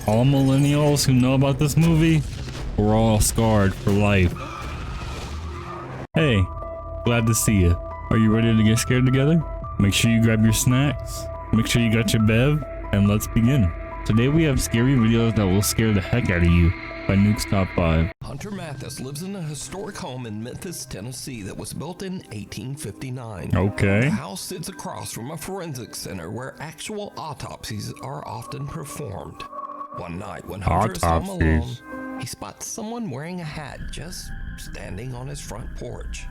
All millennials who know about this movie, we're all scarred for life. Hey, glad to see you. Are you ready to get scared together? Make sure you grab your snacks, make sure you got your bev, and let's begin. Today we have scary videos that will scare the heck out of you by Nuke's Top 5. Hunter Mathis lives in a historic home in Memphis, Tennessee that was built in 1859. Okay. The house sits across from a forensic center where actual autopsies are often performed. One night when Hunter is home alone, he spots someone wearing a hat just standing on his front porch.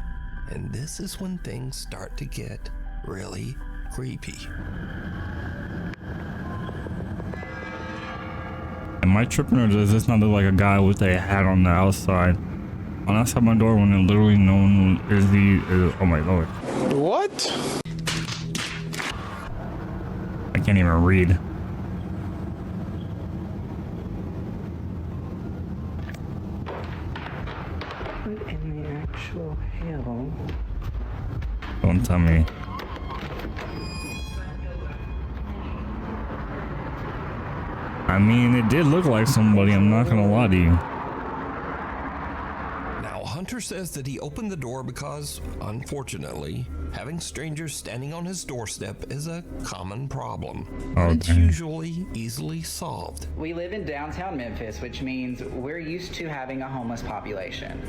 And this is when things start to get really creepy. Am I tripping, or does this not look like a guy with a hat on the outside? On outside my door when literally no one is oh my lord. What? I can't even read. What in the actual hell? Don't tell me. I mean, it did look like somebody, I'm not gonna lie to you. Now, Hunter says that he opened the door because, unfortunately, having strangers standing on his doorstep is a common problem. But it's usually easily solved. We live in downtown Memphis, which means we're used to having a homeless population.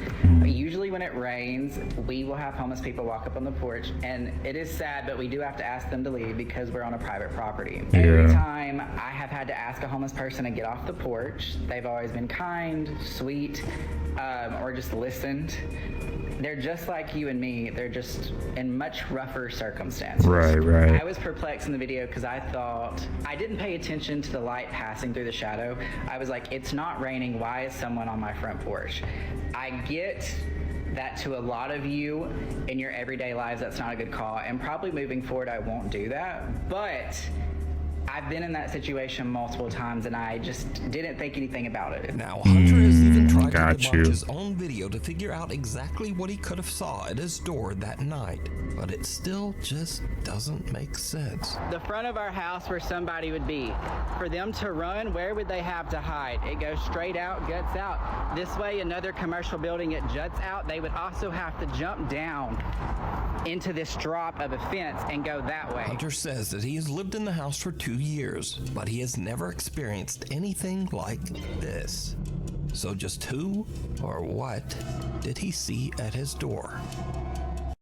Usually when it rains, we will have homeless people walk up on the porch, and it is sad, but we do have to ask them to leave because we're on a private property. Yeah. Every time I have had to ask a homeless person to get off the porch, they've always been kind, sweet, or just listened. They're just like you and me. They're just in much rougher circumstances. Right. I was perplexed in the video because I thought, I didn't pay attention to the light passing through the shadow. I was like, it's not raining. Why is someone on my front porch? I get that to a lot of you in your everyday lives, that's not a good call. And probably moving forward, I won't do that. But I've been in that situation multiple times, and I just didn't think anything about it. Now, Hunter has even tried to got debunk you. his own video to figure out exactly what he could have saw at his door that night, but it still just doesn't make sense. The front of our house where somebody would be. For them to run, where would they have to hide? It goes straight out, guts out. This way, another commercial building, it juts out. They would also have to jump down into this drop of a fence and go that way. Hunter says that he has lived in the house for 2 years, but he has never experienced anything like this. So just who or what did he see at his door?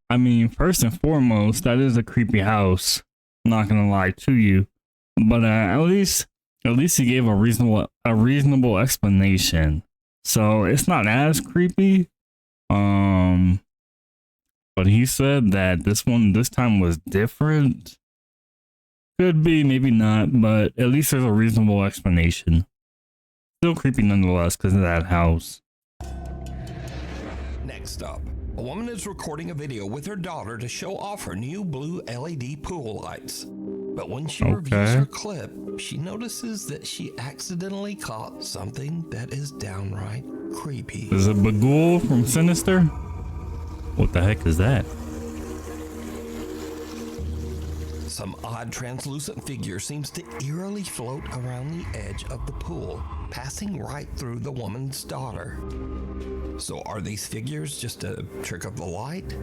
I mean, first and foremost, that is a creepy house. I'm not gonna lie to you, but at least he gave a reasonable explanation. So it's not as creepy. But he said that this time was different. Could be, maybe not, but at least there's a reasonable explanation. Still creepy nonetheless because of that house. Next up, a woman is recording a video with her daughter to show off her new blue LED pool lights. But when she reviews her clip, she notices that she accidentally caught something that is downright creepy. Is it Bagul from Sinister? What the heck is that? Some odd translucent figure seems to eerily float around the edge of the pool, passing right through the woman's daughter. So are these figures just a trick of the light?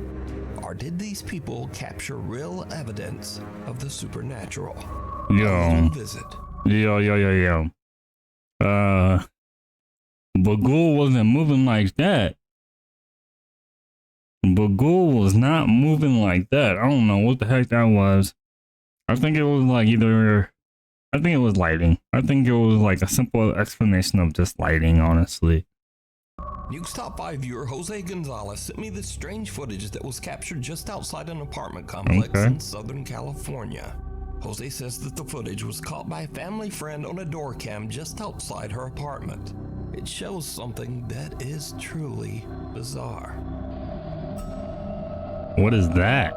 Or did these people capture real evidence of the supernatural? Yo. Visit. Yo. Bagul wasn't moving like that. Bagul was not moving like that. I don't know what the heck that was. I think it was like I think it was lighting. I think it was like a simple explanation of just lighting, honestly. Nuke's Top 5 viewer Jose Gonzalez sent me this strange footage that was captured just outside an apartment complex in Southern California. Jose says that the footage was caught by a family friend on a door cam just outside her apartment. It shows something that is truly bizarre. What is that?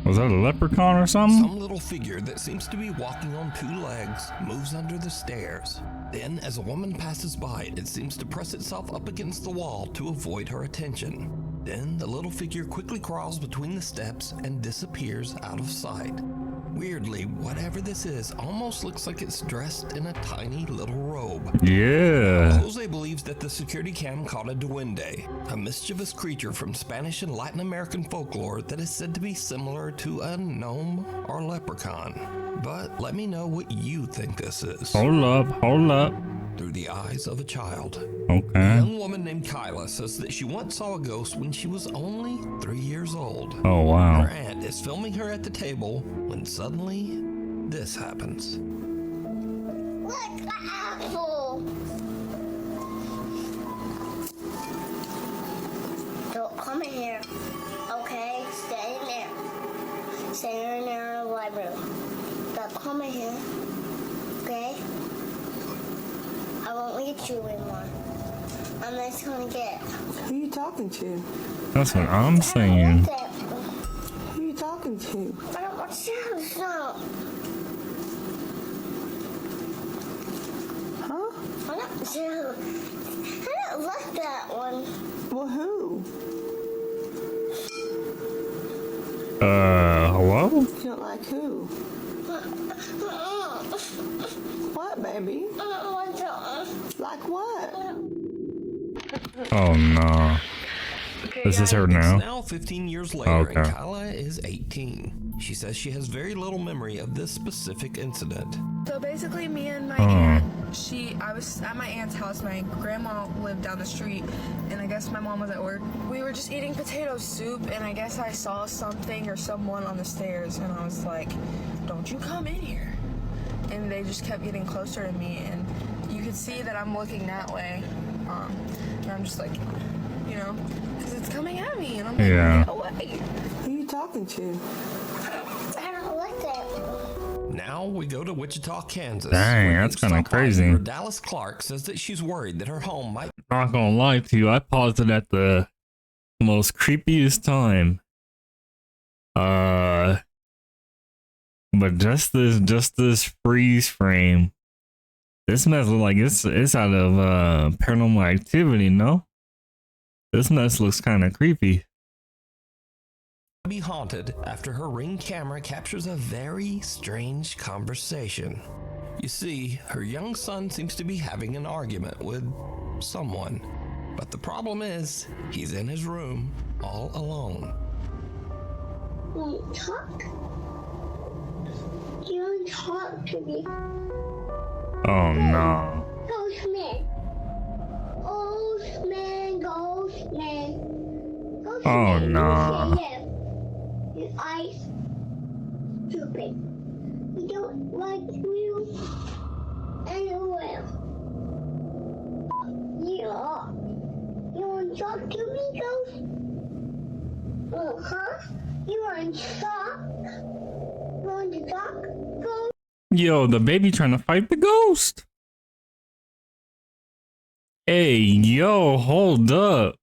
Was that a leprechaun or something? Some little figure that seems to be walking on 2 legs moves under the stairs. Then, as a woman passes by, it seems to press itself up against the wall to avoid her attention. Then the little figure quickly crawls between the steps and disappears out of sight. Weirdly, whatever this is almost looks like it's dressed in a tiny little robe. Yeah. Jose believes that the security cam caught a duende, a mischievous creature from Spanish and Latin American folklore that is said to be similar to a gnome or leprechaun. But let me know what you think this is. Hold up. Through the eyes of a child. Okay. A young woman named Kyla says that she once saw a ghost when she was only 3 years old. Oh, wow. Her aunt is filming her at the table when suddenly this happens. Look, the apple. Don't come in here, okay? Stay in there. Stay in there in the library. Don't come in here, okay? I won't leave you anymore. I'm just gonna get. Who you talking to? That's what I'm saying. Who you talking to? I don't want to stop. Huh? I don't like that one. Well, who? Hello? You don't like who? What, baby? I don't want to. Like what? Oh, no. This is her now. It's now 15 years later, Okay. and Kyla is 18. She says she has very little memory of this specific incident. So basically, me and my aunt, I was at my aunt's house. My grandma lived down the street, and I guess my mom was at work. We were just eating potato soup, and I guess I saw something or someone on the stairs, and I was like, "Don't you come in here!" And they just kept getting closer to me, and you could see that I'm looking that way, and I'm just like, you know, because it's coming at me, and I'm like, Yeah. "Get away!" Who you talking to? I don't like that. Now we go to Wichita, Kansas. Dang, where that's kinda Wichita crazy. Pioneer Dallas Clark says that she's worried that her home might Not gonna lie to you, I paused it at the most creepiest time. But just this freeze frame. This mess look like it's out of Paranormal Activity, no? This mess looks kind of creepy. be haunted after her Ring camera captures a very strange conversation. You see, her young son seems to be having an argument with someone. But the problem is, he's in his room all alone. Won't talk. You don't talk to me. Oh no. Ghostman. Ghostman. Oh no. Your eyes stupid. We don't like you anywhere. Yeah. You want to talk to me, Ghost? Huh? You want to talk? You want to talk, Ghost? Yo, the baby trying to fight the ghost. Hey, yo, hold up.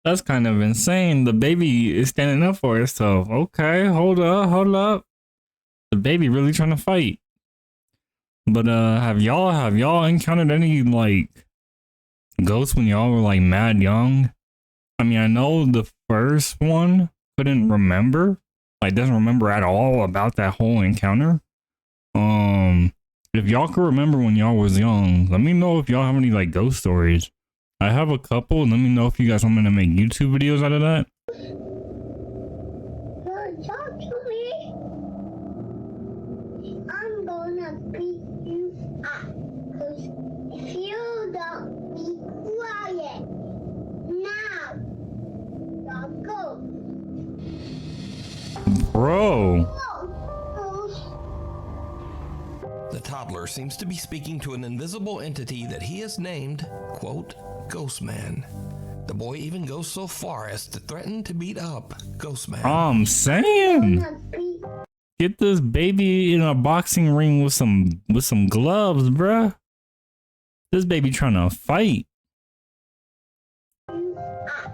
That's kind of insane. The baby is standing up for itself. Okay, hold up. The baby really trying to fight. But have y'all encountered any like ghosts when y'all were like mad young? I mean, I know the first one couldn't remember, like doesn't remember at all about that whole encounter. If y'all can remember when y'all was young, let me know if y'all have any like ghost stories. I have a couple. Let me know if you guys want me to make YouTube videos out of that. Talk to me. I'm gonna beat you up. Cause if you don't be quiet now, I'll go. Bro. The toddler seems to be speaking to an invisible entity that he has named, quote, Ghostman. The boy even goes so far as to threaten to beat up Ghostman. I'm saying, Gonna beat get this baby in a boxing ring with some gloves, bruh. This baby trying to fight. you up.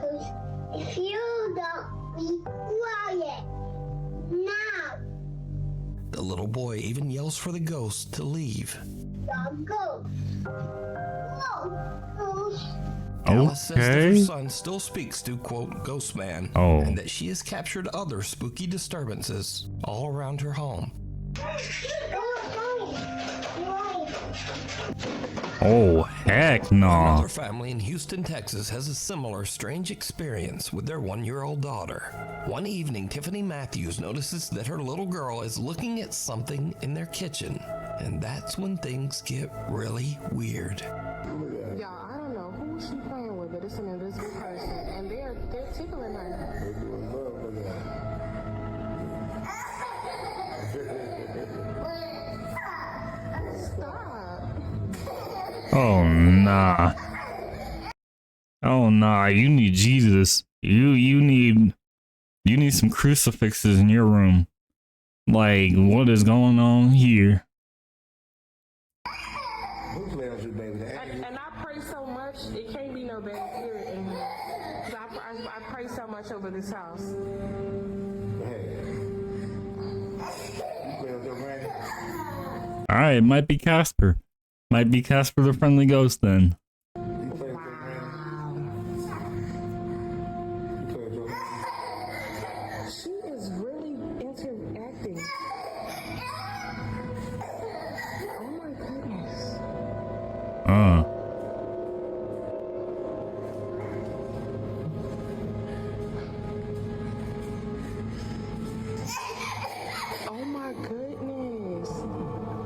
Cause if you don't be quiet now, The little boy even yells for the ghost to leave. I'll go. Go, Ghost. Alice says that her Okay. son still speaks to, quote, Ghost Man, Oh. and that she has captured other spooky disturbances all around her home. Oh, heck no. Another family in Houston, Texas has a similar strange experience with their 1-year-old daughter. One evening, Tiffany Matthews notices that her little girl is looking at something in their kitchen, and that's when things get really weird. Y'all, I don't know who she playing with, but it's an invisible person, and they're tickling her. Stop. Oh, nah. Oh, nah. You need Jesus. You need some crucifixes in your room. Like, what is going on here? And I pray so much, it can't be no bad spirit in here. 'Cause I pray so much over this house. All right, it might be Casper. Might be Casper the Friendly Ghost then. She is really interacting. Oh my goodness. Oh my goodness.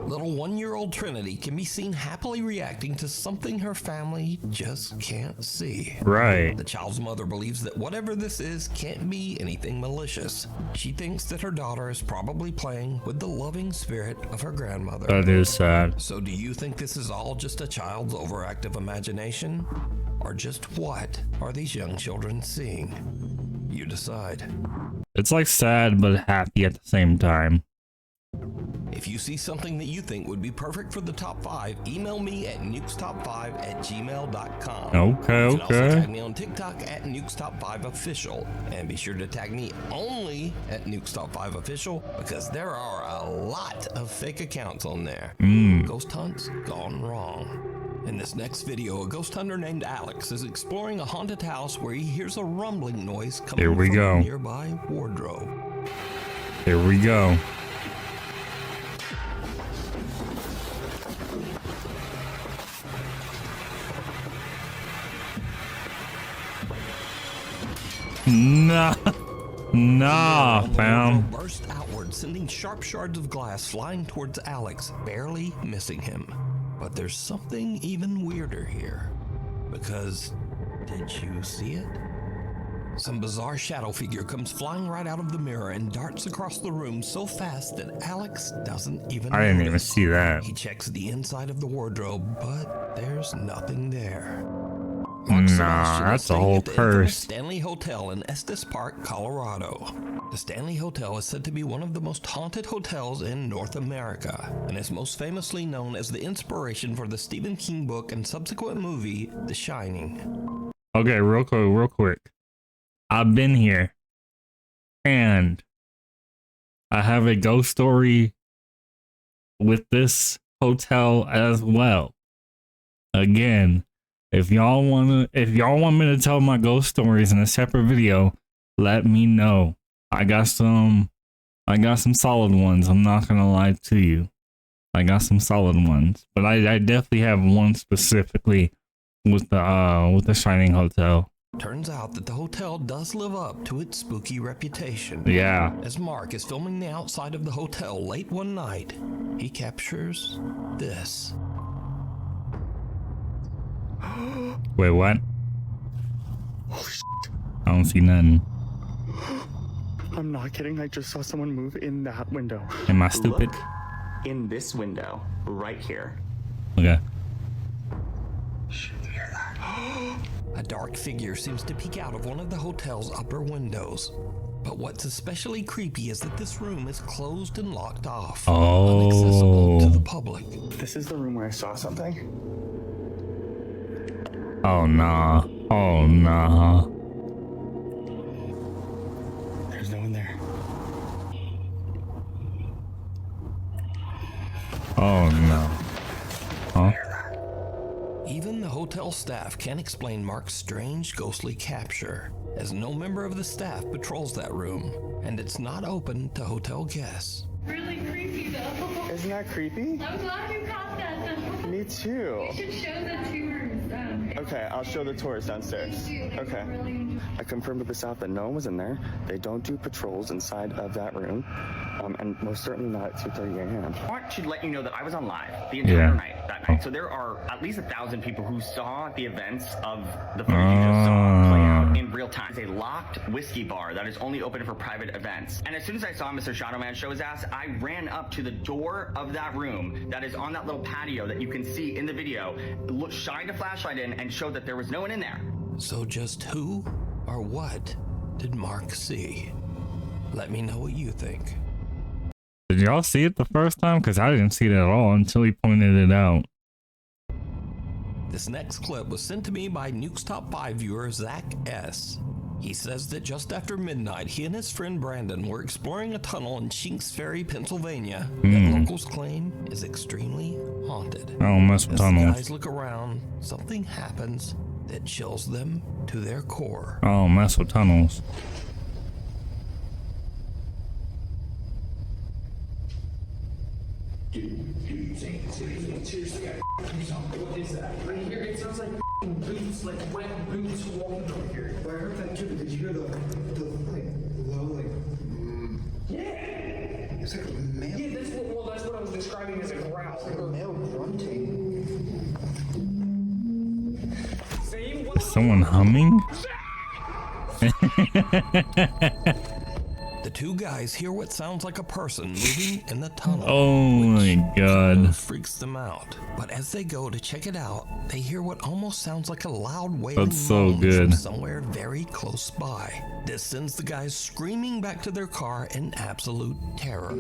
Little 1-year-old Trinity can be seen happily reacting to something her family just can't see. Right. The child's mother believes that whatever this is can't be anything malicious. She thinks that her daughter is probably playing with the loving spirit of her grandmother. That is sad. So do you think this is all just a child's overactive imagination? Or just what are these young children seeing? You decide. It's like sad but happy at the same time. If you see something that you think would be perfect for the top 5, email me at nukestop5@gmail.com. Okay, You can also okay. tag me on TikTok at nukestop5official, and be sure to tag me only at nukestop5official because there are a lot of fake accounts on there. Ghost hunts gone wrong. In this next video, a ghost hunter named Alex is exploring a haunted house where he hears a rumbling noise coming Here we from go. a nearby wardrobe. Here we go. Nah. Nah, The fam. wardrobe burst outward, sending sharp shards of glass flying towards Alex, barely missing him. But there's something even weirder here. Because, did you see it? Some bizarre shadow figure comes flying right out of the mirror and darts across the room so fast that Alex doesn't even I didn't even notice. see that. He checks the inside of the wardrobe, but there's nothing there. Nah, Sebastian is that's a staying whole at the infamous curse. Stanley Hotel in Estes Park, Colorado. The Stanley Hotel is said to be one of the most haunted hotels in North America, and is most famously known as the inspiration for the Stephen King book and subsequent movie, The Shining. Okay, real quick. I've been here. And I have a ghost story with this hotel as well. Again, if y'all want me to tell my ghost stories in a separate video, let me know. I got some solid ones. I'm not gonna lie to you. I got some solid ones, but I definitely have one specifically with the Shining Hotel. Turns out that the hotel does live up to its spooky reputation. Yeah. As Mark is filming the outside of the hotel late one night, he captures this. Wait, what? I don't see nothing. I'm not kidding. I just saw someone move in that window. Am I stupid? Look in this window right here. Okay. A dark figure seems to peek out of one of the hotel's upper windows. But what's especially creepy is that this room is closed and locked off, inaccessible to the public. This is the room where I saw something. Oh nah. Oh nah. There's no one there. Oh no. Huh? Even the hotel staff can't explain Mark's strange ghostly capture, as no member of the staff patrols that room, and it's not open to hotel guests. Really creepy though. Isn't that creepy? I'm glad you caught that though. Me too. You should show the tours. Okay, I'll show the tours downstairs. Okay. I confirmed with the staff that no one was in there. They don't do patrols inside of that room, and most certainly not at 2:30 a.m. I want to let you know that I was on live the entire night that night. So there are at least 1,000 people who saw the events of the footage you just saw play out in real time. It's a locked whiskey bar that is only open for private events. And as soon as I saw Mr. Shadow Man show his ass, I ran up to the door of that room that is on that little patio that you can see in the video, shined a flashlight in, and showed that there was no one in there. So just who or what did Mark see? Let me know what you think. Did y'all see it the first time? Because I didn't see it at all until he pointed it out. This next clip was sent to me by Nuke's Top 5 viewer Zach S. He says that just after midnight, he and his friend Brandon were exploring a tunnel in Shinks Ferry, Pennsylvania, that locals claim is extremely haunted. I don't mess with tunnels. As the guys look around, something happens that chills them to their core. I don't mess with tunnels. What is that? I hear it sounds like boots, like wet boots walking over here. Well, I heard that too, but did you hear the like low, like yeah. It's like a male. Yeah, that's what I was describing as a growl. It's like a male grunting. Is someone humming? The two guys hear what sounds like a person moving in the tunnel. Oh my god. Freaks them out. But as they go to check it out, they hear what almost sounds like a loud wailing That's so moan good. from somewhere very close by. This sends the guys screaming back to their car in absolute terror.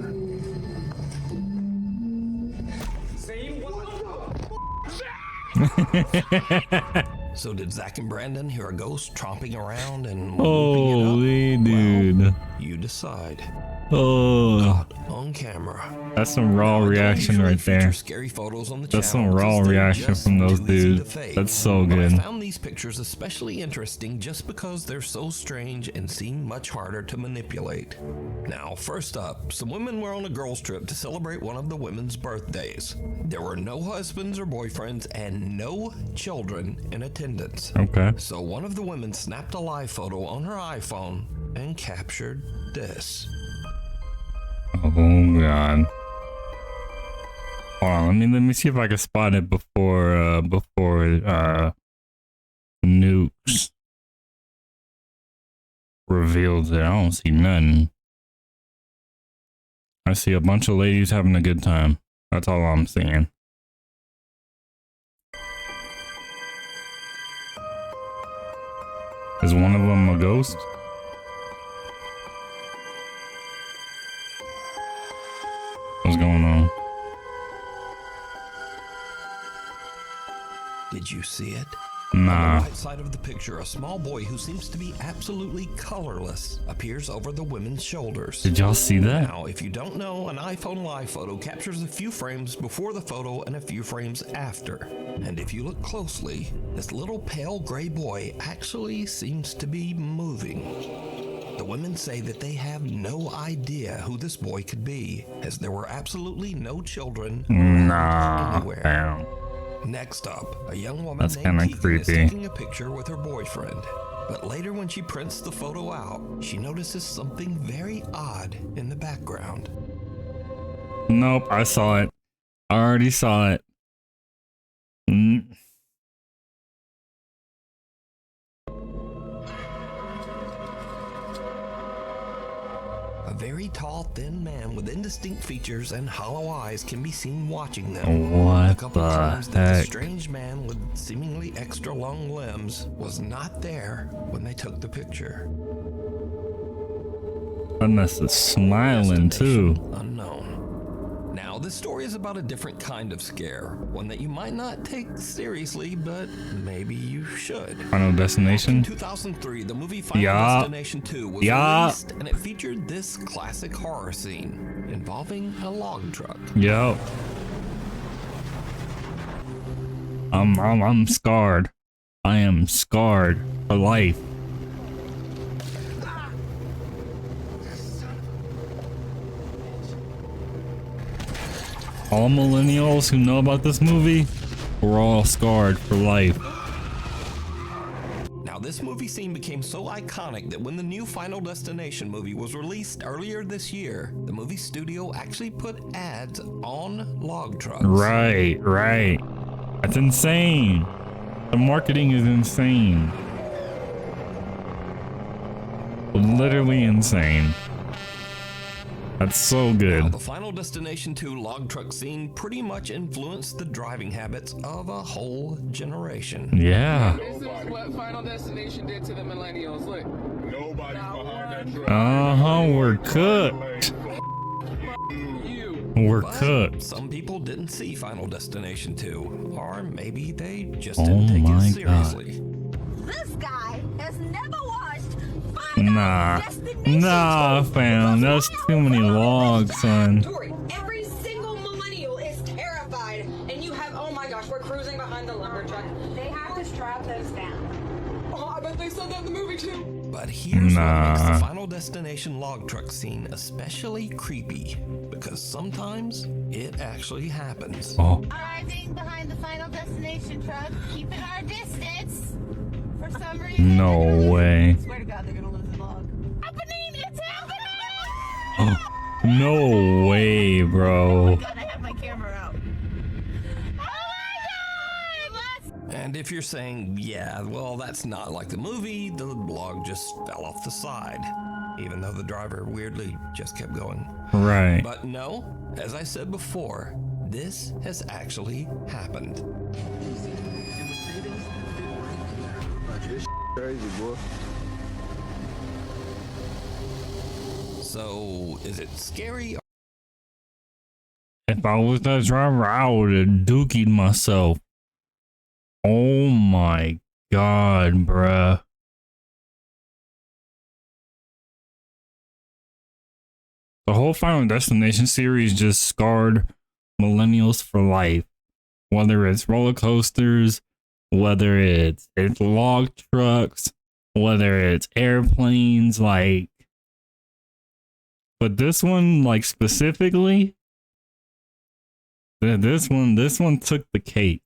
So did Zach and Brandon hear a ghost tromping around and holy dude. Well, you decide. Oh, Caught on camera. that's some raw reaction right there. Scary photos on the That's channel some raw because they're reaction just from those too easy to dudes. fake. That's so But good. I found these pictures especially interesting just because they're so strange and seem much harder to manipulate. Now, first up, some women were on a girls' trip to celebrate one of the women's birthdays. There were no husbands or boyfriends and no children in attendance. Okay. So one of the women snapped a live photo on her iPhone and captured this. Oh god. Hold on, let me see if I can spot it before Nukes reveals it. I don't see nothing. I see a bunch of ladies having a good time. That's all I'm seeing. Is one of them a ghost? What's going on? Did you see it? Nah. On the right side of the picture, a small boy who seems to be absolutely colorless appears over the women's shoulders. Did y'all see that? Now, if you don't know, an iPhone live photo captures a few frames before the photo and a few frames after. And if you look closely, this little pale gray boy actually seems to be moving. The women say that they have no idea who this boy could be, as there were absolutely no children anywhere. Damn. Next up, a young woman That's named kinda Keegan is creepy. taking a picture with her boyfriend. But later when she prints the photo out, she notices something very odd in the background. Nope, I saw it. I already saw it. A very tall, thin man with indistinct features and hollow eyes can be seen watching them. What a couple the times that the heck? strange man with seemingly extra long limbs was not there when they took the picture. Unless it's smiling too. Unknown. Now, this story is about a different kind of scare, one that you might not take seriously, but maybe you should. Final Destination? In 2003, the movie Final Yeah. Destination 2 was Yeah. released, and it featured this classic horror scene involving a log truck. Yo. I'm scarred. I am scarred for life. All millennials who know about this movie, we're all scarred for life. Now, this movie scene became so iconic that when the new Final Destination movie was released earlier this year, the movie studio actually put ads on log trucks. Right. That's insane. The marketing is insane. Literally insane. That's so good. Now, the Final Destination 2 log truck scene pretty much influenced the driving habits of a whole generation. Yeah. This is what Final Destination did to the millennials. Look. Nobody's behind that truck. We're cooked. We're cooked. Some people didn't see Final Destination 2, or maybe they just didn't take it seriously. This guy has never watched Nah, fam. That's too many logs, son. Every single millennial is terrified, and you have, oh my gosh, we're cruising behind the lumber truck. They have to strap those down. Oh, I bet they said that in the movie too. But here's what makes the Final Destination log truck scene especially creepy, because sometimes it actually happens. Arriving behind the Final Destination truck, keeping our distance. For some reason. No way. I swear to God, they're gonna lose the log. Happening! It's happening! No way, bro. I have my camera out. And if you're saying, yeah, well, that's not like the movie, the log just fell off the side, even though the driver weirdly just kept going. Right. But no, as I said before, this has actually happened. Crazy, boy. So, is it scary? If I was that driver, I would have dookied myself. Oh my God, bruh. The whole Final Destination series just scarred millennials for life. Whether it's roller coasters, whether it's log trucks, whether it's airplanes, like. But this one, like specifically, this one took the cake.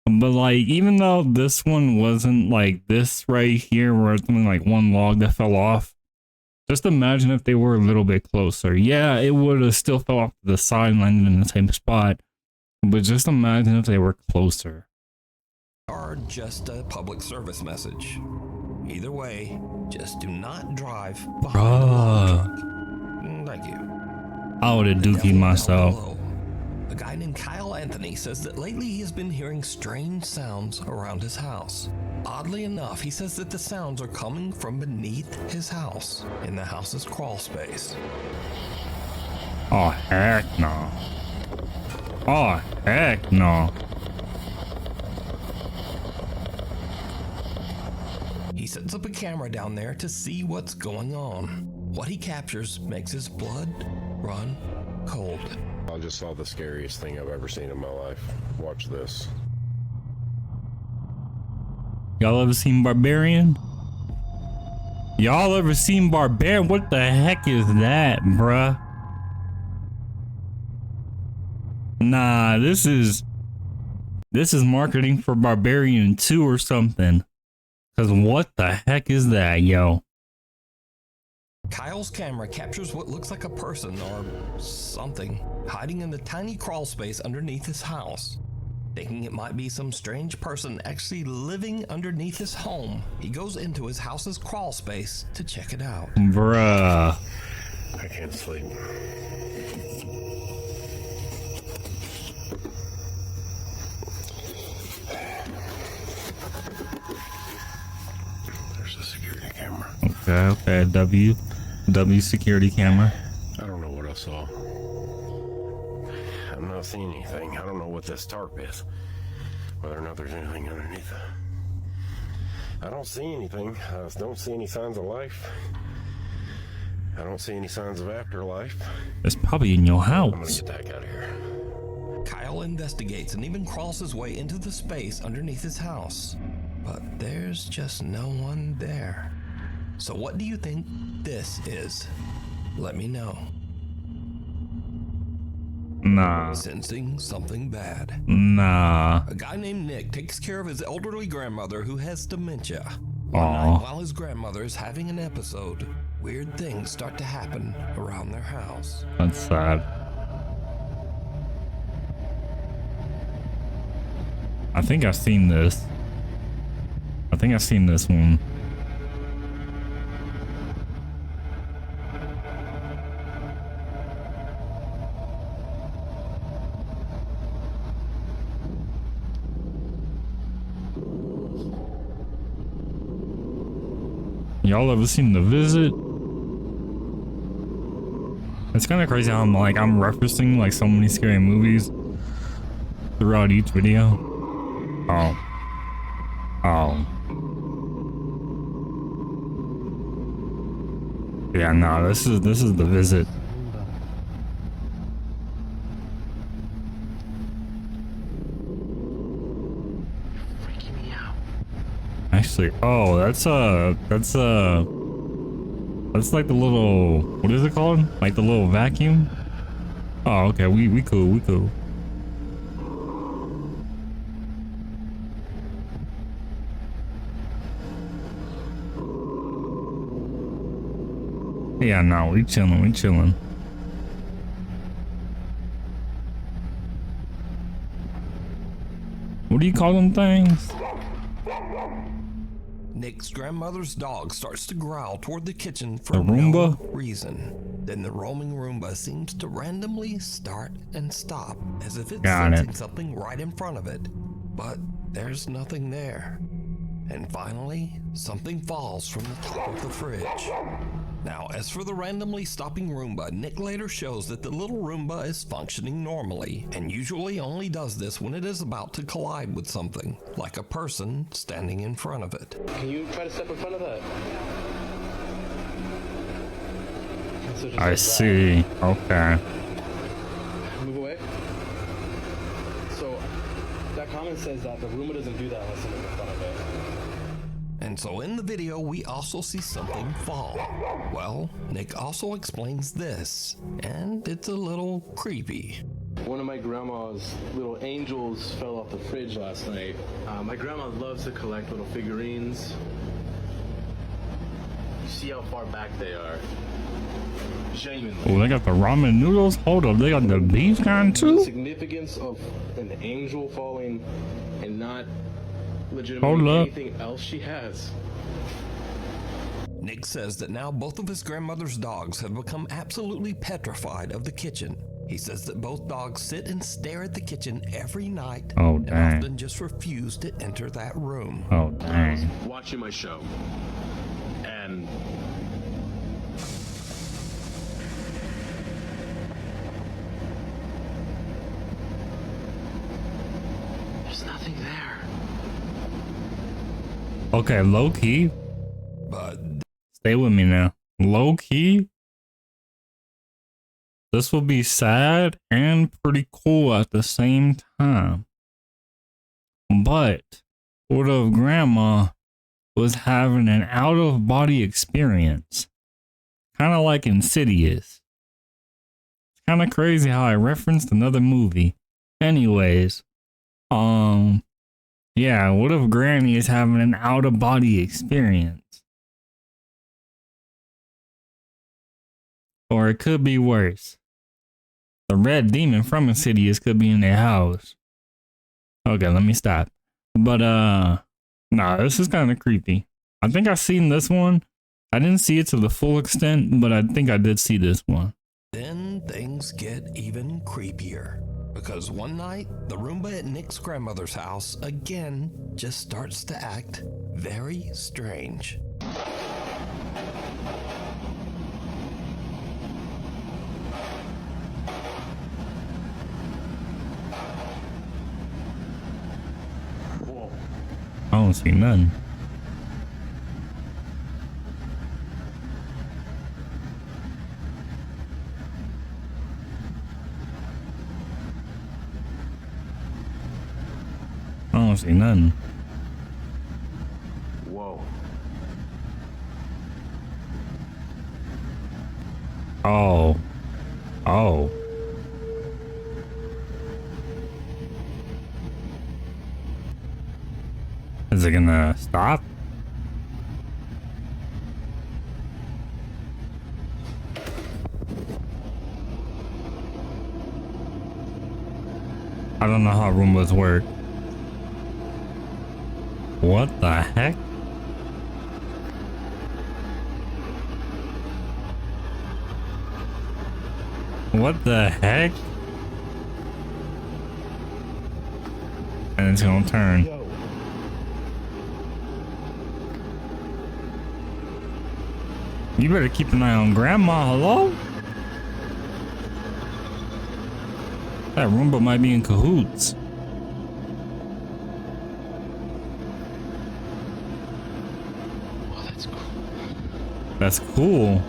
But like, even though this one wasn't like this right here, where it's only like one log that fell off, just imagine if they were a little bit closer. Yeah, it would have still fell off to the side and landed in the same spot. But just imagine if they were closer. Or just a public service message. Either way, just do not drive behind a log truck. Thank you. I would have dookied myself. A guy named Kyle Anthony says that lately he has been hearing strange sounds around his house. Oddly enough, he says that the sounds are coming from beneath his house, in the house's crawl space. Oh, heck no. Oh, heck no. He sets up a camera down there to see what's going on. What he captures makes his blood run cold. I just saw the scariest thing I've ever seen in my life. Watch this. Y'all ever seen Barbarian? Y'all ever seen Barbarian? What the heck is that, bruh? Nah, this is marketing for Barbarian 2 or something. Cause what the heck is that, yo? Kyle's camera captures what looks like a person or something hiding in the tiny crawl space underneath his house. Thinking it might be some strange person actually living underneath his home, he goes into his house's crawl space to check it out. Bruh. I can't sleep. There's a security camera. Okay, W security camera. I don't know what I saw. I'm not seeing anything. I don't know what this tarp is. Whether or not there's anything underneath it. I don't see anything. I don't see any signs of life. I don't see any signs of afterlife. It's probably in your house. I'm gonna get the heck out of here. Kyle investigates and even crawls his way into the space underneath his house. But there's just no one there. So what do you think this is? Let me know. Nah. Sensing something bad. Nah. A guy named Nick takes care of his elderly grandmother who has dementia. One night, while his grandmother is having an episode, weird things start to happen around their house. That's sad. I think I've seen this. I think I've seen this one. Y'all ever seen The Visit? It's kind of crazy how I'm referencing like so many scary movies throughout each video. Oh. Yeah, no, this is The Visit. Actually, oh, that's like the little, what is it called? Like the little vacuum? Oh, okay, we cool. Yeah, no, we chilling. What do you call them things? Nick's grandmother's dog starts to growl toward the kitchen for no reason. Then the roaming Roomba seems to randomly start and stop, as if it's Got sensing it. something right in front of it. But there's nothing there. And finally, something falls from the top of the fridge. Now, as for the randomly stopping Roomba, Nick later shows that the little Roomba is functioning normally, and usually only does this when it is about to collide with something, like a person standing in front of it. Can you try to step in front of that? So just I like see. Okay. that. Move away. So that comment says that the Roomba doesn't do that unless someone's in front of it. And so in the video, we also see something fall. Well, Nick also explains this, and it's a little creepy. One of my grandma's little angels fell off the fridge last night. My grandma loves to collect little figurines. You see how far back they are. Genuinely. Oh, they got the ramen noodles. Hold up, they got the beef kind The too. significance of an angel falling and not Hold legitimately up. anything else she has. Nick says that now both of his grandmother's dogs have become absolutely petrified of the kitchen. He says that both dogs sit and stare at the kitchen every night Oh, and dang. often just refuse to enter that room. Oh, dang. Watching my show, and there's nothing there. Okay, low key. But Stay with me now. Low key. This will be sad and pretty cool at the same time. But what if grandma was having an out of body experience? Kind of like Insidious. It's kind of crazy how I referenced another movie. Anyways, yeah, what if Granny is having an out of body experience? Or it could be worse. The red demon from Insidious could be in their house. Okay, let me stop. But nah, this is kind of creepy. I think I've seen this one. I didn't see it to the full extent, but I think I did see this one. then things get even creepier. Because one night, the Roomba at Nick's grandmother's house again just starts to act very strange. I don't see none. don't see nothing. Whoa. Oh. Oh. Is it gonna stop? I don't know how Roombas work. What the heck? What the heck? And it's gonna turn. You better keep an eye on Grandma, hello? That Roomba might be in cahoots. Oh, that's cool. That's cool.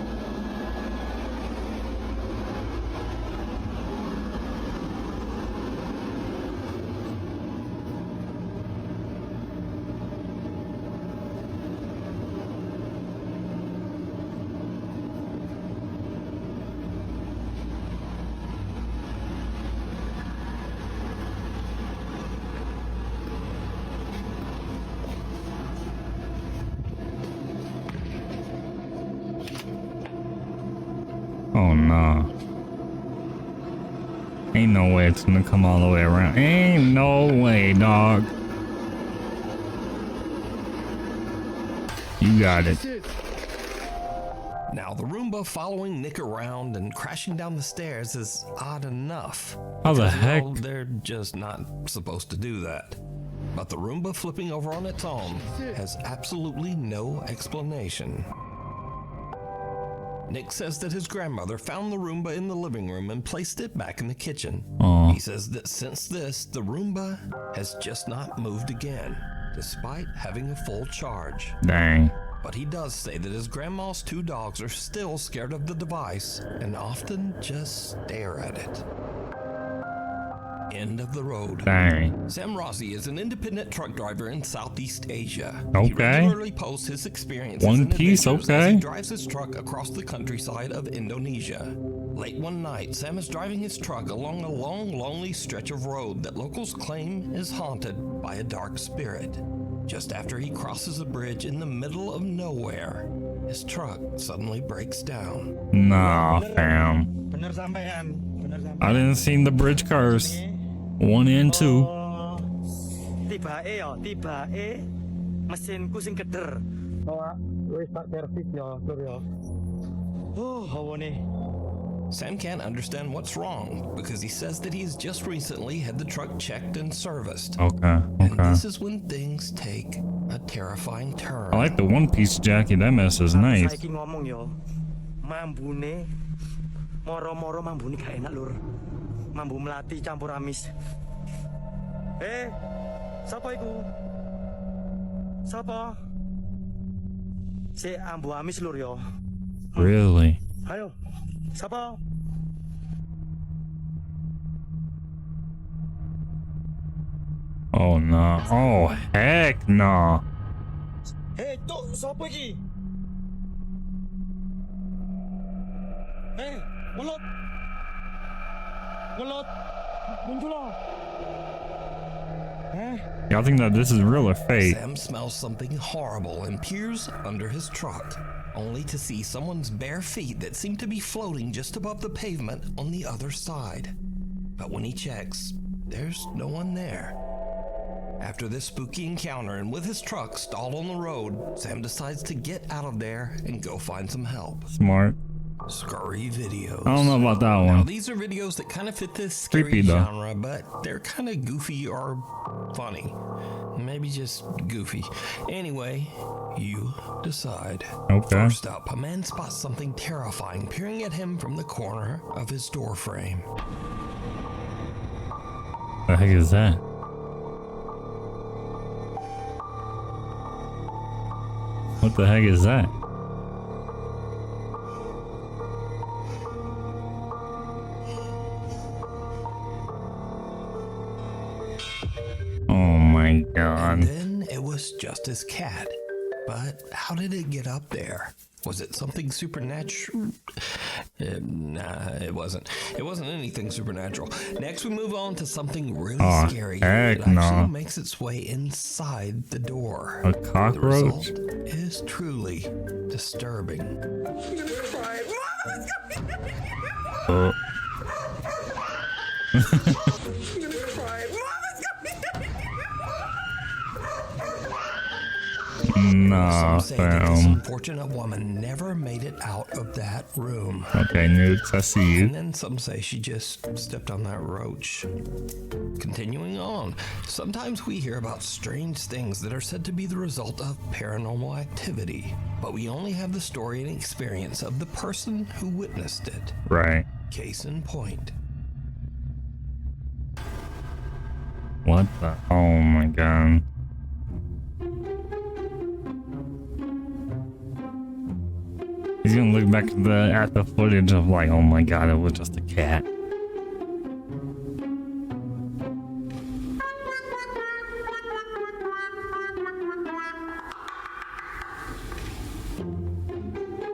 Oh no. Ain't no way it's gonna come all the way around. Ain't no way, dog. You got it. Now, the Roomba following Nick around and crashing down the stairs is odd enough. How the Because, heck? well, they're just not supposed to do that. But the Roomba flipping over on its own has absolutely no explanation. Nick says that his grandmother found the Roomba in the living room and placed it back in the kitchen. Aw. He says that since this, the Roomba has just not moved again, despite having a full charge. Dang. But he does say that his grandma's two dogs are still scared of the device and often just stare at it. End of the road. Dang. Sam Rossi is an independent truck driver in Southeast Asia. Okay. He regularly posts his experiences One and piece, adventures as okay. he drives his truck across the countryside of Indonesia. Late one night, Sam is driving his truck along a long, lonely stretch of road that locals claim is haunted by a dark spirit. Just after he crosses a bridge in the middle of nowhere, his truck suddenly breaks down. Nah, fam. I didn't see the bridge cars. 1 and 2. Tibake ya, tibake mesinku sing keder. Wis tak servis ya, Lur ya. Oh, hawane. Sam can't understand what's wrong because he says that he's just recently had the truck checked and serviced. Okay, And okay. this is when things take a terrifying turn. I like the one piece jacket. That mess is nice. Saiki ngomong yo. Mambune moro-moro mambune gak enak, Lur. Mambu melati campur amis. Sapa iku? Sapa? Si ambu amis, Lur yo. Really? Ayo. Sapa? Oh no. Oh heck no. Tuk, sapa iki? Welut. Welut. Muncul lo. Y'all think that this is real or fake? Sam smells something horrible and peers under his truck, only to see someone's bare feet that seem to be floating just above the pavement on the other side. But when he checks, there's no one there. After this spooky encounter and with his truck stalled on the road, Sam decides to get out of there and go find some help. Smart. Scary videos. I don't know about that Now, one. these are videos that kind of fit this scary Creepy, though. genre, but they're kind of goofy or funny. Maybe just goofy. Anyway, you decide. Okay. First up, a man spots something terrifying peering at him from the corner of his door frame. The heck is that? What the heck is that? Oh my my god. And then it was just his cat. But how did it get up there? Was it something supernatural? Nah, it wasn't. It wasn't anything supernatural. Next, we move on to something really scary. Heck It actually no. makes its way inside the door. A The cockroach? result is truly disturbing. Oh. Nah, Some say that this fam. unfortunate woman never made it out of that room. Okay, Nukes, I see you. And then some say she just stepped on that roach. Continuing on, sometimes we hear about strange things that are said to be the result of paranormal activity, but we only have the story and experience of the person who witnessed it. Right. Case in point. What the? Oh my god. He's gonna look back at the footage of like, oh my god, it was just a cat.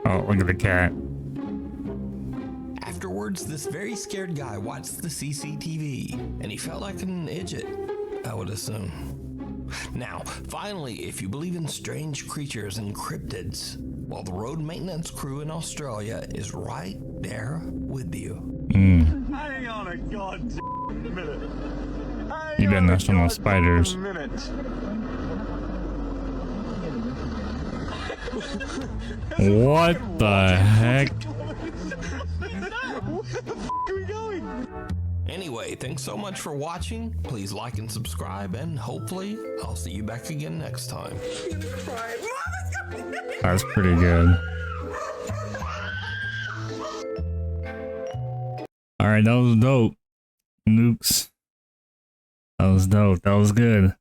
Oh, look at the cat. Afterwards, this very scared guy watched the CCTV, and he felt like an idiot, I would assume. Now, finally, if you believe in strange creatures and cryptids, well, the road maintenance crew in Australia is right there with you. Hang on a goddamn minute. You bet that's from those spiders. What the heck? Anyway, thanks so much for watching. Please like and subscribe, and hopefully, I'll see you back again next time. That's pretty good. Alright, that was dope. Nukes. That was dope. That was good.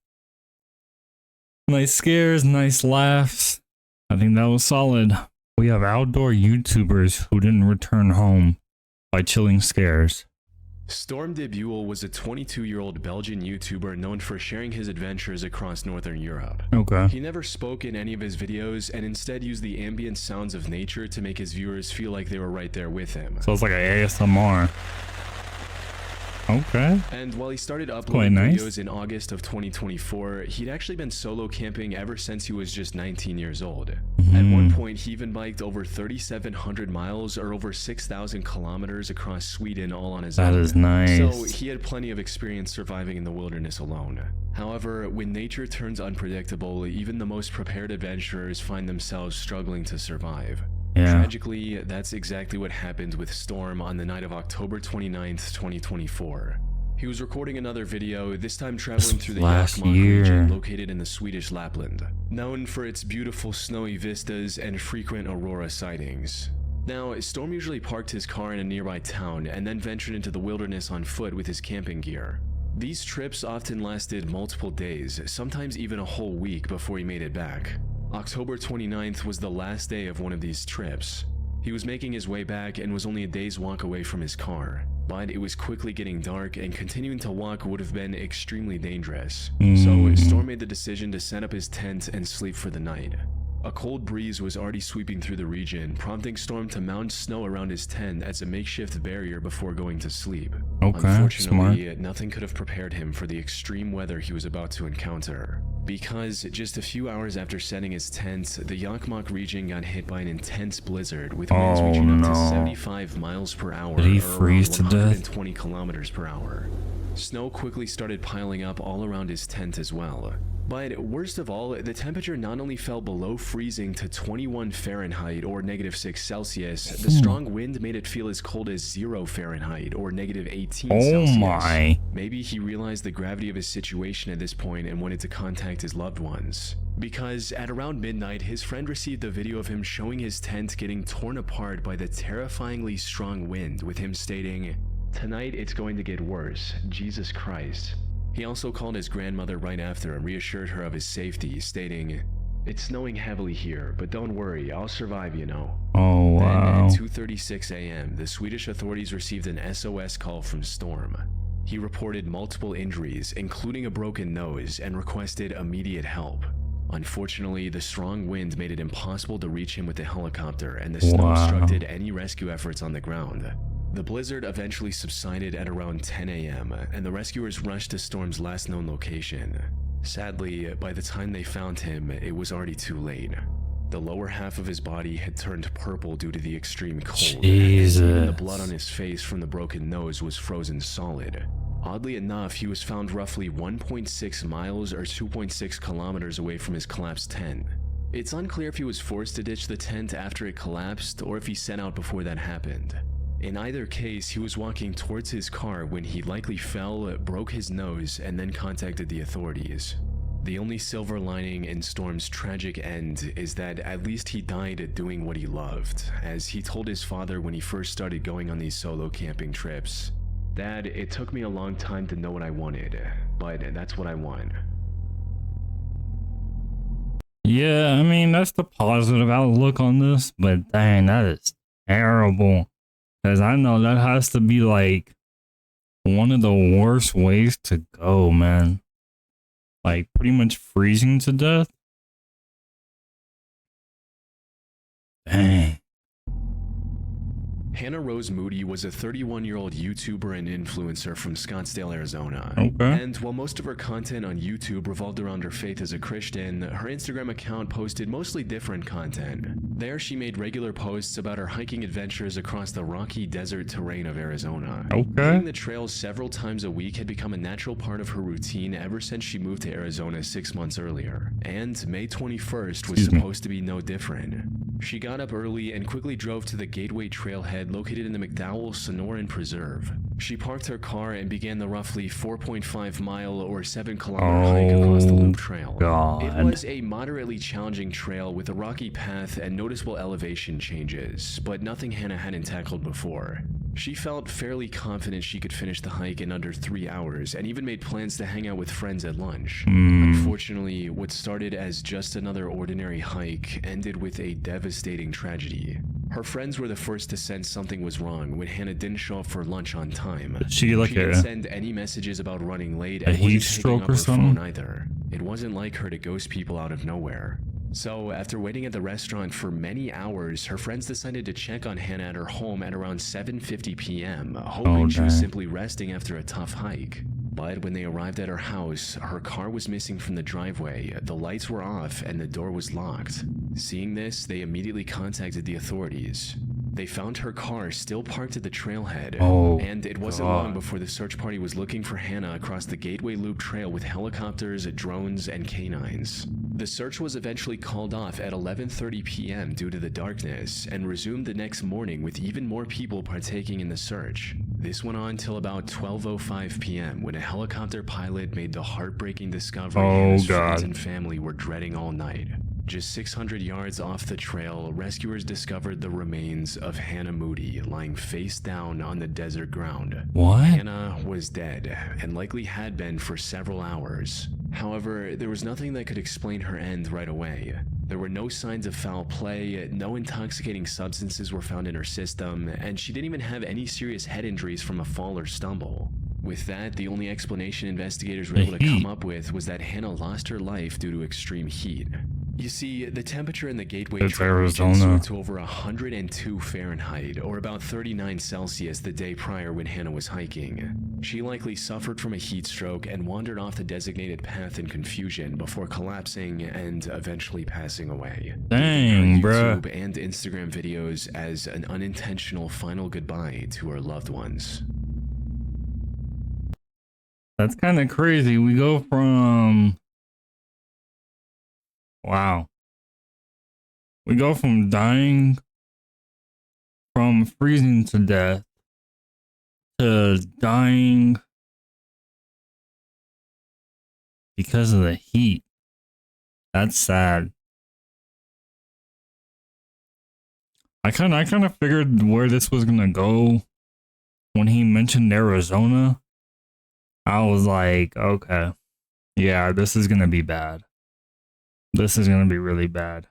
Nice scares, nice laughs. I think that was solid. We have outdoor YouTubers who didn't return home by chilling scares. Storm de Buell was a 22-year-old Belgian YouTuber known for sharing his adventures across Northern Europe. Okay. He never spoke in any of his videos and instead used the ambient sounds of nature to make his viewers feel like they were right there with him. So it's like an ASMR. Okay. And while he started Quite uploading nice. videos in August of 2024, he'd actually been solo camping ever since he was just 19 years old. At one point, he even biked over 3,700 miles or over 6,000 kilometers across Sweden all on his own. That is nice. So he had plenty of experience surviving in the wilderness alone. However, when nature turns unpredictable, even the most prepared adventurers find themselves struggling to survive. Yeah. Tragically, that's exactly what happened with Storm on the night of October 29th, 2024. He was recording another video, this time traveling through the last Jokkmokk year. region located in the Swedish Lapland, known for its beautiful snowy vistas and frequent aurora sightings. Now, Storm usually parked his car in a nearby town and then ventured into the wilderness on foot with his camping gear. These trips often lasted multiple days, sometimes even a whole week before he made it back. October 29th was the last day of one of these trips. He was making his way back and was only a day's walk away from his car, but it was quickly getting dark and continuing to walk would have been extremely dangerous. So Storm made the decision to set up his tent and sleep for the night. A cold breeze was already sweeping through the region, prompting Storm to mound snow around his tent as a makeshift barrier before going to sleep. Okay, Unfortunately, nothing could have prepared him for the extreme weather he was about to encounter. Because just a few hours after setting his tent, the Jokkmokk region got hit by an intense blizzard with winds reaching up to 75 miles per hour Did he or freeze to around death? 120 kilometers per hour. Snow quickly started piling up all around his tent as well. But worst of all, the temperature not only fell below freezing to 21 Fahrenheit or -6 Celsius, the strong wind made it feel as cold as 0 Fahrenheit or -18 Celsius. Oh my. Maybe he realized the gravity of his situation at this point and wanted to contact his loved ones. Because at around midnight, his friend received a video of him showing his tent getting torn apart by the terrifyingly strong wind, with him stating, "Tonight it's going to get worse, Jesus Christ." He also called his grandmother right after and reassured her of his safety, stating, "It's snowing heavily here, but don't worry, I'll survive, you know." Oh wow. Then at 2:36 a.m., the Swedish authorities received an SOS call from Storm. He reported multiple injuries, including a broken nose, and requested immediate help. Unfortunately, the strong wind made it impossible to reach him with the helicopter, and the snow obstructed any rescue efforts on the ground. The blizzard eventually subsided at around 10 a.m., and the rescuers rushed to Storm's last known location. Sadly, by the time they found him, it was already too late. The lower half of his body had turned purple due to the extreme cold. Jesus. And even the blood on his face from the broken nose was frozen solid. Oddly enough, he was found roughly 1.6 miles or 2.6 kilometers away from his collapsed tent. It's unclear if he was forced to ditch the tent after it collapsed or if he set out before that happened. In either case, he was walking towards his car when he likely fell, broke his nose, and then contacted the authorities. The only silver lining in Storm's tragic end is that at least he died doing what he loved, as he told his father when he first started going on these solo camping trips. "Dad, it took me a long time to know what I wanted, but that's what I want." Yeah, I mean, that's the positive outlook on this, but dang, that is terrible. Because I know that has to be like one of the worst ways to go, man. Like pretty much freezing to death. Dang. Hannah Rose Moody was a 31-year-old YouTuber and influencer from Scottsdale, Arizona. Okay. And while most of her content on YouTube revolved around her faith as a Christian, her Instagram account posted mostly different content. There, she made regular posts about her hiking adventures across the rocky desert terrain of Arizona. Okay. Hitting the trails several times a week had become a natural part of her routine ever since she moved to Arizona 6 months earlier. And May 21st was supposed to be no different. She got up early and quickly drove to the Gateway Trailhead located in the McDowell Sonoran Preserve. She parked her car and began the roughly 4.5 mile or 7 kilometer hike across the Loop Trail. It was a moderately challenging trail with a rocky path and noticeable elevation changes, but nothing Hannah hadn't tackled before. She felt fairly confident she could finish the hike in under 3 hours and even made plans to hang out with friends at lunch. Unfortunately, what started as just another ordinary hike ended with a devastating tragedy. Her friends were the first to sense something was wrong when Hannah didn't show up for lunch on time. She didn't send any messages about running late a and heat wasn't picking stroke up or her something? phone either. It wasn't like her to ghost people out of nowhere. So, after waiting at the restaurant for many hours, her friends decided to check on Hannah at her home at around 7:50 p.m., hoping she was simply resting after a tough hike. But when they arrived at her house, her car was missing from the driveway, the lights were off, and the door was locked. Seeing this, they immediately contacted the authorities. They found her car still parked at the trailhead, and it wasn't long before the search party was looking for Hannah across the Gateway Loop Trail with helicopters, drones, and canines. The search was eventually called off at 11:30 p.m. due to the darkness, and resumed the next morning with even more people partaking in the search. This went on till about 12:05 p.m. when a helicopter pilot made the heartbreaking discovery Hannah's friends and family were dreading all night. Just 600 yards off the trail, rescuers discovered the remains of Hannah Moody lying face down on the desert ground. What? Hannah was dead, and likely had been for several hours. However, there was nothing that could explain her end right away. There were no signs of foul play, no intoxicating substances were found in her system, and she didn't even have any serious head injuries from a fall or stumble. With that, the only explanation investigators were able to come up with was that Hannah lost her life due to extreme heat. You see, the temperature in the Gateway Trail region soared to over 102 Fahrenheit, or about 39 Celsius the day prior when Hannah was hiking. She likely suffered from a heat stroke and wandered off the designated path in confusion before collapsing and eventually passing away. Dang, bruh. YouTube and Instagram videos as an unintentional final goodbye to her loved ones. That's kind of crazy. We go from... Wow. We go from dying from freezing to death to dying because of the heat. That's sad. I kind of figured where this was gonna go when he mentioned Arizona. I was like, okay, yeah, this is gonna be bad. This is gonna be really bad.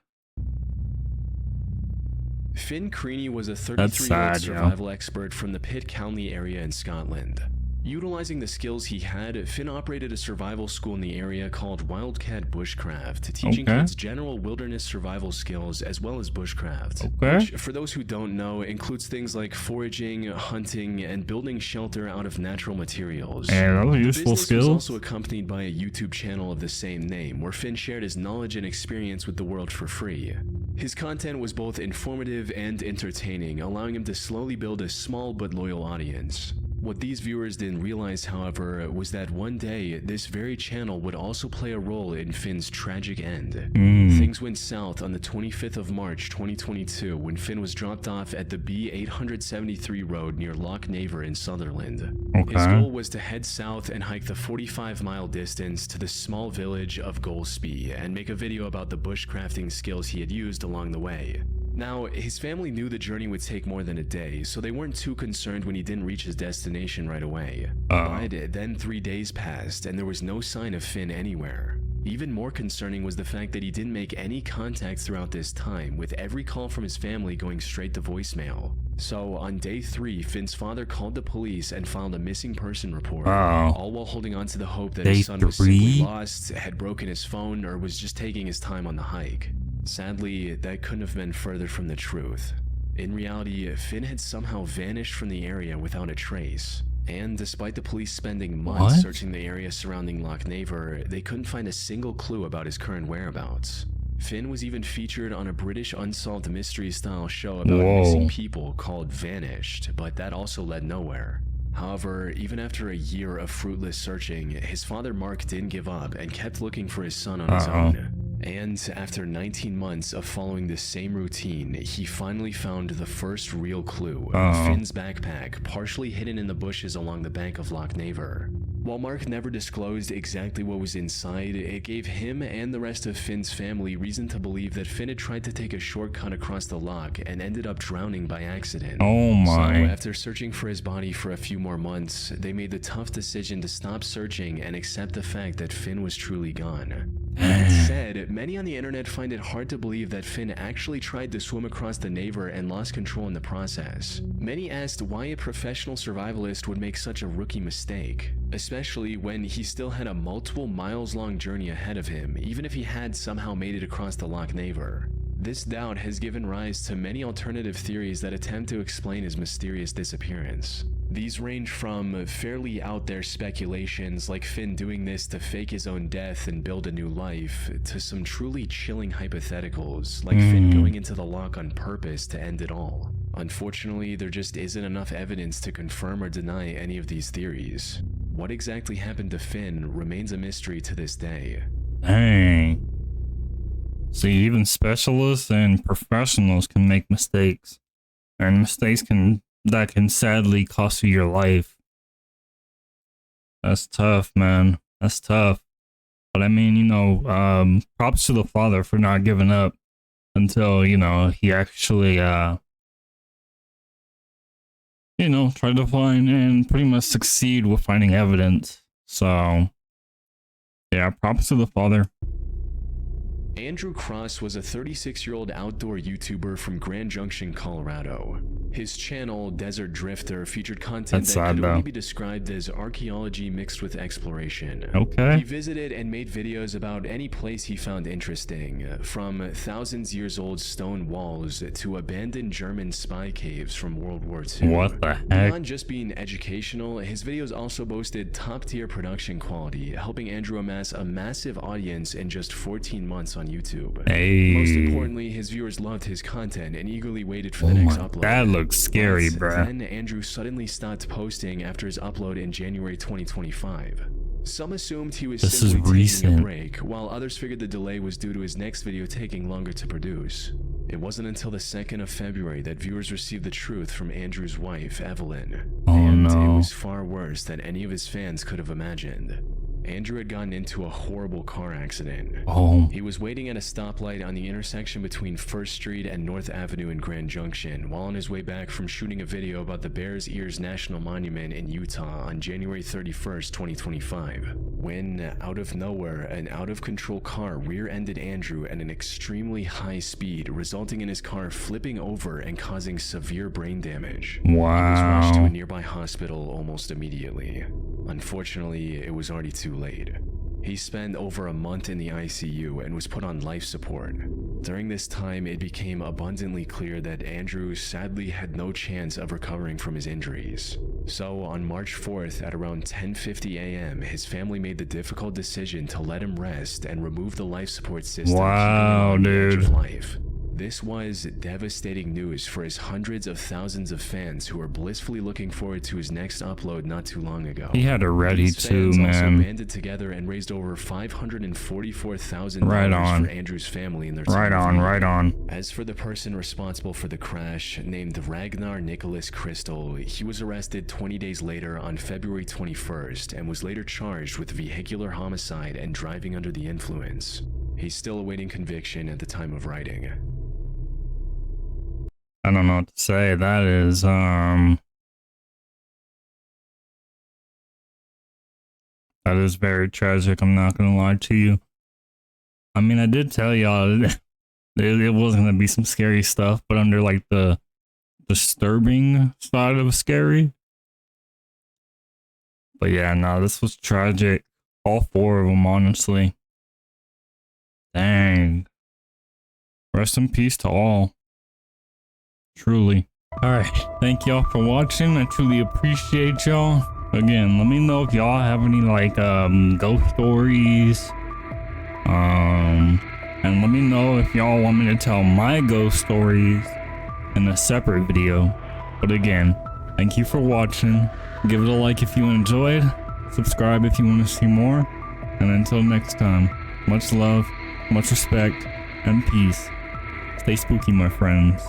Finn Creaney was a 33-year-old survival expert from the Pitt County area in Scotland. Utilizing the skills he had, Finn operated a survival school in the area called Wildcat Bushcraft, teaching kids general wilderness survival skills as well as bushcraft, which, for those who don't know, includes things like foraging, hunting, and building shelter out of natural materials. And those are useful business skills. was also accompanied by a YouTube channel of the same name, where Finn shared his knowledge and experience with the world for free. His content was both informative and entertaining, allowing him to slowly build a small but loyal audience. What these viewers didn't realize, however, was that one day, this very channel would also play a role in Finn's tragic end. Things went south on the 25th of March 2022 when Finn was dropped off at the B873 road near Loch Naver in Sutherland. His goal was to head south and hike the 45-mile distance to the small village of Golspie and make a video about the bushcrafting skills he had used along the way. Now, his family knew the journey would take more than a day, so they weren't too concerned when he didn't reach his destination right away. But then 3 days passed, and there was no sign of Finn anywhere. Even more concerning was the fact that he didn't make any contact throughout this time, with every call from his family going straight to voicemail. So, on day 3, Finn's father called the police and filed a missing person report, all while holding on to the hope that his son was simply lost, had broken his phone, or was just taking his time on the hike. Sadly, that couldn't have been further from the truth. In reality, Finn had somehow vanished from the area without a trace. And despite the police spending months searching the area surrounding Loch Naver, they couldn't find a single clue about his current whereabouts. Finn was even featured on a British unsolved mystery-style show about missing people called Vanished, but that also led nowhere. However, even after a year of fruitless searching, his father Mark didn't give up and kept looking for his son on his own. And after 19 months of following the same routine, he finally found the first real clue, Finn's backpack, partially hidden in the bushes along the bank of Loch Naver. While Mark never disclosed exactly what was inside, it gave him and the rest of Finn's family reason to believe that Finn had tried to take a shortcut across the loch and ended up drowning by accident. So after searching for his body for a few more months, they made the tough decision to stop searching and accept the fact that Finn was truly gone. That said, many on the internet find it hard to believe that Finn actually tried to swim across the Naver and lost control in the process. Many asked why a professional survivalist would make such a rookie mistake, especially when he still had a multiple miles-long journey ahead of him, even if he had somehow made it across the Loch Naver. This doubt has given rise to many alternative theories that attempt to explain his mysterious disappearance. These range from fairly out there speculations like Finn doing this to fake his own death and build a new life, to some truly chilling hypotheticals like Finn going into the loch on purpose to end it all. Unfortunately, there just isn't enough evidence to confirm or deny any of these theories. What exactly happened to Finn remains a mystery to this day. Dang. See, even specialists and professionals can make mistakes, and mistakes can sadly cost you your life. That's tough, man. That's tough. But I mean, you know, props to the father for not giving up until, you know, he actually, you know, tried to find and pretty much succeed with finding evidence. So, yeah, props to the father. Andrew Cross was a 36-year-old outdoor YouTuber from Grand Junction, Colorado. His channel, Desert Drifter, featured content that could only be described as archaeology mixed with exploration. He visited and made videos about any place he found interesting, from thousands-years-old stone walls to abandoned German spy caves from World War II. What the heck? Beyond just being educational, his videos also boasted top-tier production quality, helping Andrew amass a massive audience in just 14 months on YouTube. Most importantly, his viewers loved his content and eagerly waited for the next upload. That looks scary, bruh. Then Andrew suddenly stopped posting after his upload in January 2025. Some assumed he was simply taking a break, while others figured the delay was due to his next video taking longer to produce. It wasn't until the 2nd of February that viewers received the truth from Andrew's wife, Evelyn. And it was far worse than any of his fans could have imagined. Andrew had gotten into a horrible car accident. Oh. He was waiting at a stoplight on the intersection between 1st Street and North Avenue in Grand Junction while on his way back from shooting a video about the Bears Ears National Monument in Utah on January 31st, 2025, when, out of nowhere, an out-of-control car rear-ended Andrew at an extremely high speed, resulting in his car flipping over and causing severe brain damage. Wow. He was rushed to a nearby hospital almost immediately. Unfortunately, it was already too late. He spent over a month in the ICU and was put on life support. During this time, it became abundantly clear that Andrew sadly had no chance of recovering from his injuries. So on March 4th at around 10:50 a.m., his family made the difficult decision to let him rest and remove the life support system. Wow, keeping him on the edge of dude. life. This was devastating news for his hundreds of thousands of fans who were blissfully looking forward to his next upload not too long ago. He had it ready These too, fans also man. banded together and raised over $544,000 Right on. for Andrew's family in their Right time. on, right on. As for the person responsible for the crash, named Ragnar Nicholas Crystal, he was arrested 20 days later on February 21st and was later charged with vehicular homicide and driving under the influence. He's still awaiting conviction at the time of writing. I don't know what to say. That is, that is very tragic. I'm not gonna lie to you. I mean, I did tell y'all it was gonna be some scary stuff, but under like the disturbing side of scary. But yeah, no, this was tragic. All four of them, honestly. Dang. Rest in peace to all. Truly. Alright, thank y'all for watching. I truly appreciate y'all. Again, let me know if y'all have any like ghost stories. And let me know if y'all want me to tell my ghost stories in a separate video. But again, thank you for watching. Give it a like if you enjoyed. Subscribe if you want to see more. And until next time, much love, much respect, and peace. Stay spooky, my friends.